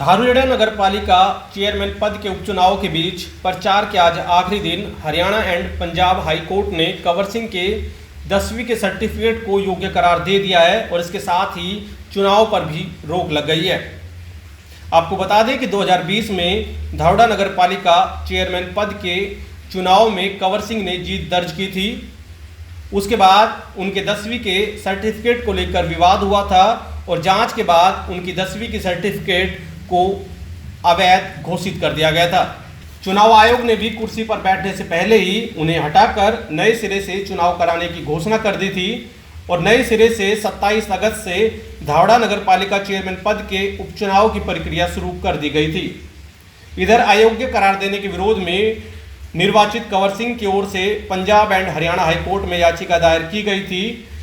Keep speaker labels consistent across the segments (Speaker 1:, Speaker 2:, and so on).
Speaker 1: धारूहेड़ा नगर पालिका चेयरमैन पद के उपचुनाव के बीच प्रचार के आज आखिरी दिन Haryana and Punjab high court ने कंवर सिंह के 10वीं के सर्टिफिकेट को योग्य करार दे दिया है और इसके साथ ही चुनाव पर भी रोक लग गई है। आपको बता दें कि 2020 में धारूहेड़ा नगर पालिका चेयरमैन पद के चुनाव में कंवर सिंह ने जीत दर्ज की थी। उसके बाद उनके 10वीं के सर्टिफिकेट को लेकर विवाद हुआ था और जांच के बाद उनकी 10वीं की सर्टिफिकेट को अवैध घोषित कर दिया गया था। चुनाव आयोग ने भी कुर्सी पर बैठने से पहले ही उन्हें हटाकर नए सिरे से चुनाव कराने की घोषणा कर दी थी और नए सिरे से 27 अगस्त से धारूहेड़ा नगर पालिका चेयरमैन पद के उपचुनाव की प्रक्रिया शुरू कर दी गई थी। इधर अयोग्य करार देने के विरोध में निर्वाचित कंवर सिंह की ओर से Punjab and Haryana high court में याचिका दायर की गई थी।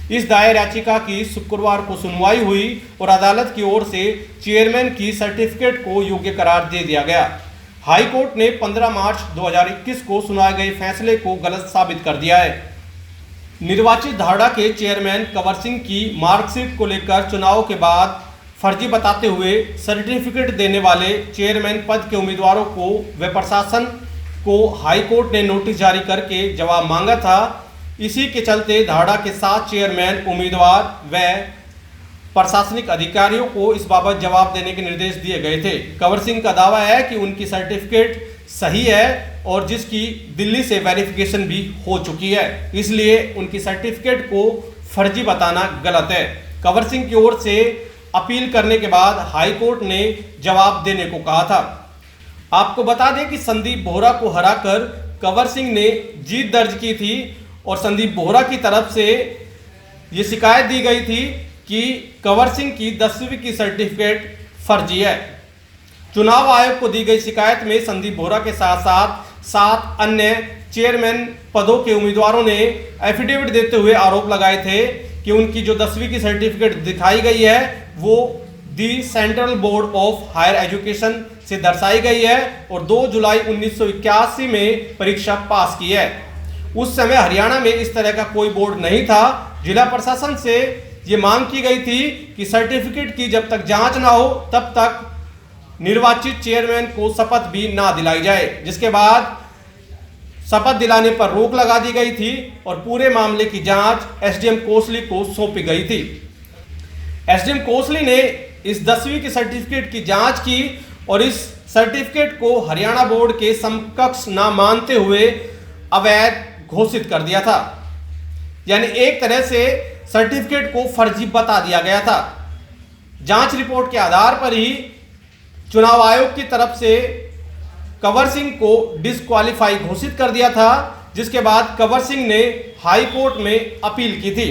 Speaker 1: इस दायर याचिका की शुक्रवार को सुनवाई हुई और अदालत की ओर से चेयरमैन की सर्टिफिकेट को योग्य करार दे दिया गया। हाई कोर्ट ने 15 मार्च 2021 को सुनाए गए फैसले को गलत साबित कर दिया है। निर्वाचित धारूहेड़ा के चेयरमैन कंवर सिंह की मार्कशीट को लेकर चुनाव के बाद फर्जी बताते हुए सर्टिफिकेट देने वाले चेयरमैन पद के उम्मीदवारों को व प्रशासन को हाई कोर्ट ने नोटिस जारी करके जवाब मांगा था। इसी के चलते धारूहेड़ा के 7 चेयरमैन उम्मीदवार व प्रशासनिक अधिकारियों को इस बाबत जवाब देने के निर्देश दिए गए थे। कंवर सिंह का दावा है कि उनकी सर्टिफिकेट सही है और जिसकी दिल्ली से वेरिफिकेशन भी हो चुकी है, इसलिए उनकी सर्टिफिकेट को फर्जी बताना गलत है। कंवर सिंह की ओर से अपील करने के बाद हाई कोर्ट ने जवाब देने को कहा था। आपको बता दें कि संदीप बोहरा को हराकर कंवर सिंह ने जीत दर्ज की थी और संदीप बोहरा की तरफ से ये शिकायत दी गई थी कि कंवर सिंह की 10वीं की सर्टिफिकेट फर्जी है। चुनाव आयोग को दी गई शिकायत में संदीप बोहरा के साथ साथ 7 अन्य चेयरमैन पदों के उम्मीदवारों ने एफिडेविट देते हुए आरोप लगाए थे कि उनकी जो 10वीं की सर्टिफिकेट दिखाई गई है वो the central board of higher education से दर्शाई गई है और 2 जुलाई 1981 में परीक्षा पास की है। उस समय हरियाणा में इस तरह का कोई बोर्ड नहीं था। जिला प्रशासन से ये मांग की गई थी कि सर्टिफिकेट की जब तक जांच ना हो तब तक निर्वाचित चेयरमैन को शपथ भी ना दिलाई जाए, जिसके बाद शपथ दिलाने पर रोक लगा दी गई थी और पूरे मामले की जांच एसडीएम कोसली को सौंपी गई थी। एसडीएम कोसली ने इस 10वीं की सर्टिफिकेट की जांच की और इस सर्टिफिकेट को हरियाणा बोर्ड के समकक्ष ना मानते हुए अवैध घोषित कर दिया था। यानी एक तरह से सर्टिफिकेट को फर्जी बता दिया गया था। जांच रिपोर्ट के आधार पर ही चुनाव आयोग की तरफ से कंवर सिंह को डिस्क्वालीफाई घोषित कर दिया था, जिसके बाद कंवर सिंह ने हाई कोर्ट में अपील की थी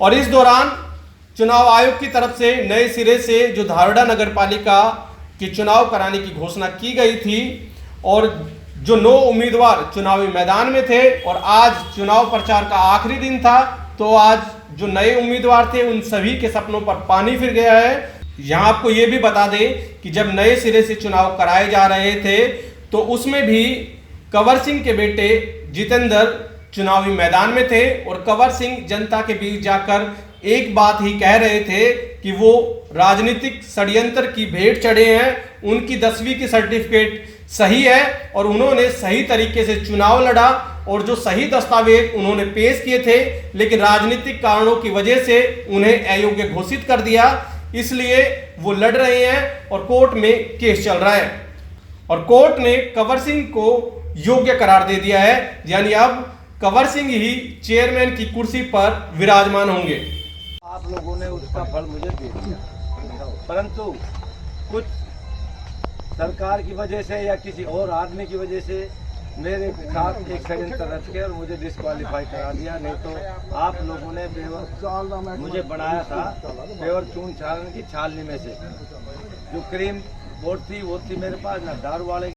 Speaker 1: और इस दौरान चुनाव आयोग की तरफ से नए सिरे से जो धारूहेड़ा नगर पालिका के चुनाव कराने की घोषणा की गई थी और जो 9 उम्मीदवार चुनावी मैदान में थे और आज चुनाव प्रचार का आखिरी दिन था, तो आज जो नए उम्मीदवार थे उन सभी के सपनों पर पानी फिर गया है। यहाँ आपको ये भी बता दें कि जब नए सिरे से चुनाव कराए जा रहे थे तो उसमें भी कंवर सिंह के बेटे जितेंद्र चुनावी मैदान में थे और कंवर सिंह जनता के बीच जाकर एक बात ही कह रहे थे कि वो राजनीतिक षड्यंत्र की भेंट चढ़े हैं। उनकी 10वीं की सर्टिफिकेट सही है और उन्होंने सही तरीके से चुनाव लड़ा और जो सही दस्तावेज उन्होंने पेश किए थे, लेकिन राजनीतिक कारणों की वजह से उन्हें अयोग्य घोषित कर दिया, इसलिए वो लड़ रहे हैं और कोर्ट में केस चल रहा है और कोर्ट ने कंवर सिंह को योग्य करार दे दिया है। यानी अब कंवर सिंह ही चेयरमैन की कुर्सी पर विराजमान होंगे।
Speaker 2: आप लोगों ने उसका फल मुझे दे दिया, परंतु कुछ सरकार की वजह से या किसी और आदमी की वजह से मेरे साथ एक षड्यंत्र रच के और मुझे डिस्क्वालीफाई करा दिया। नहीं तो आप लोगों ने बेवर मुझे बनाया था बेवर चून छालने की छालनी में से जो क्रीम बोर्ड थी वो थी मेरे पास, ना दारू वाले